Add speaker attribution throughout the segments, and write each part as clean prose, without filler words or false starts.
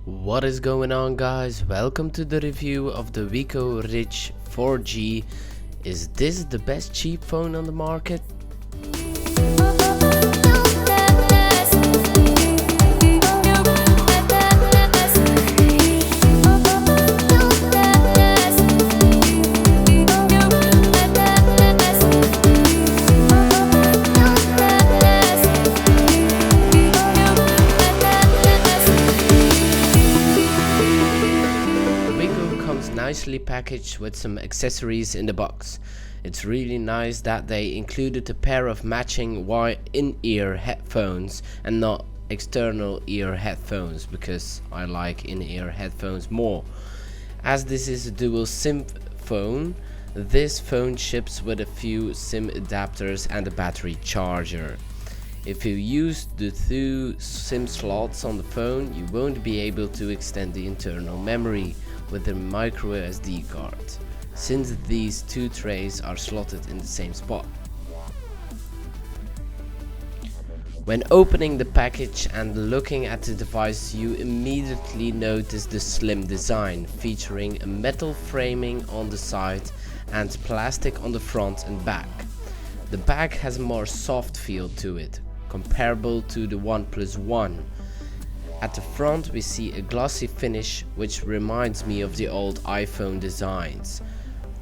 Speaker 1: What is going on, guys? Welcome to the review of the Wiko Ridge 4G. Is this the best cheap phone on the market? Nicely packaged with some accessories in the box. It's really nice that they included a pair of matching in-ear headphones and not external ear headphones, because I like in-ear headphones more. As this is a dual SIM phone, this phone ships with a few SIM adapters and a battery charger. If you use the two SIM slots on the phone, you won't be able to extend the internal memory with a micro SD card, since these two trays are slotted in the same spot. When opening the package and looking at the device, you immediately notice the slim design, featuring a metal framing on the side and plastic on the front and back. The back has a more soft feel to it, comparable to the OnePlus One. At the front we see a glossy finish, which reminds me of the old iPhone designs.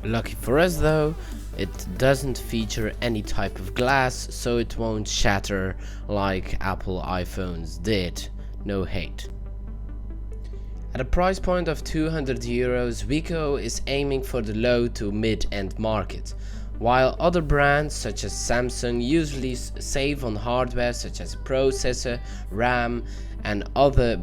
Speaker 1: Lucky for us though, it doesn't feature any type of glass, so it won't shatter like Apple iPhones did. No hate. At a price point of €200, Wiko is aiming for the low to mid-end market. While other brands such as Samsung usually save on hardware such as processor, RAM and other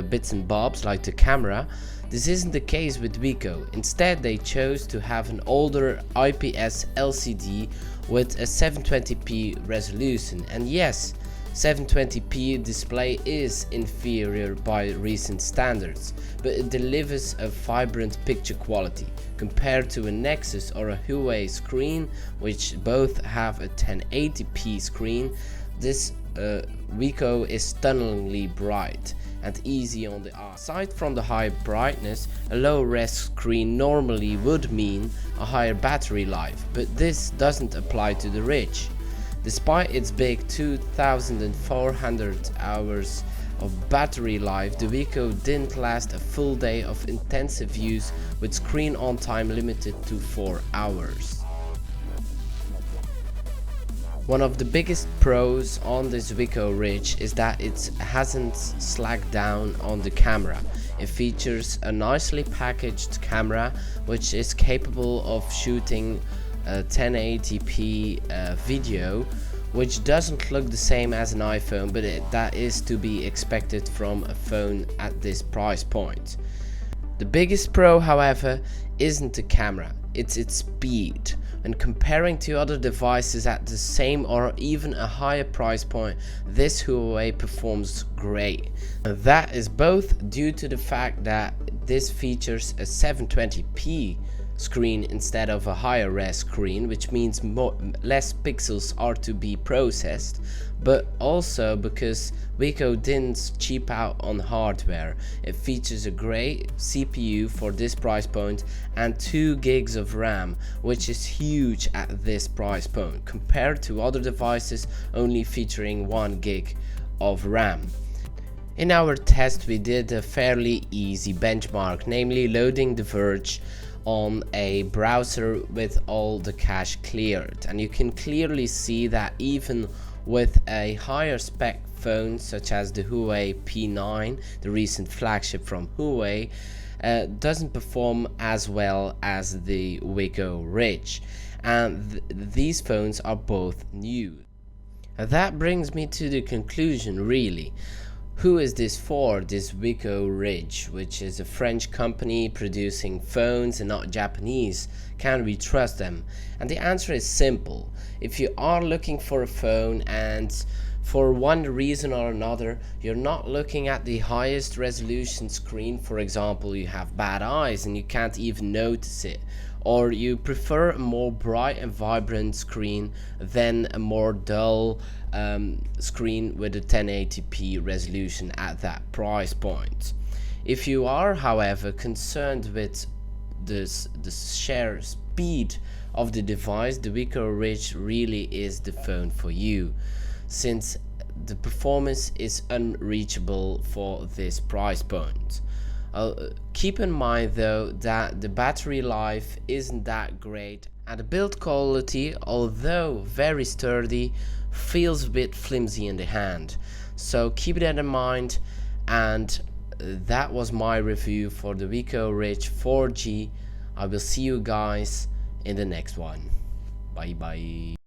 Speaker 1: bits and bobs like the camera, this isn't the case with Wiko. Instead, they chose to have an older IPS LCD with a 720p resolution. And yes, 720p display is inferior by recent standards, but it delivers a vibrant picture quality. Compared to a Nexus or a Huawei screen, which both have a 1080p screen, this Wiko is stunningly bright and easy on the eye. Aside from the high brightness, a low-res screen normally would mean a higher battery life, but this doesn't apply to the Ridge. Despite its big 2,400 hours of battery life, the Wiko didn't last a full day of intensive use, with screen on time limited to 4 hours. One of the biggest pros on this Wiko Ridge is that it hasn't slacked down on the camera. It features a nicely packaged camera which is capable of shooting 1080p video, which doesn't look the same as an iPhone, but that is to be expected from a phone at this price point. The biggest pro, however, isn't the camera, it's its speed. When comparing to other devices at the same or even a higher price point, this Huawei performs great. And that is both due to the fact that this features a 720p screen instead of a higher res screen, which means less pixels are to be processed, but also because Wiko didn't cheap out on hardware. It features a great CPU for this price point and 2 gigs of RAM, which is huge at this price point compared to other devices only featuring 1 gig of RAM. In our test we did a fairly easy benchmark, namely loading The Verge on a browser with all the cache cleared, and you can clearly see that even with a higher spec phone such as the Huawei P9, the recent flagship from Huawei, doesn't perform as well as the Wiko Ridge, and these phones are both new. That brings me to the conclusion, really. Who is this for, this Wiko Ridge, which is a French company producing phones and not Japanese? Can we trust them? And the answer is simple. If you are looking for a phone and for one reason or another you're not looking at the highest resolution screen, for example you have bad eyes and you can't even notice it, or you prefer a more bright and vibrant screen than a more dull screen with a 1080p resolution at that price point. If you are, however, concerned with the sheer speed of the device, the Wiko Ridge really is the phone for you, since the performance is unreachable for this price point. Keep in mind though that the battery life isn't that great, and the build quality, although very sturdy, feels a bit flimsy in the hand. So keep that in mind, and that was my review for the Wiko Ridge 4G. I will see you guys in the next one. Bye bye.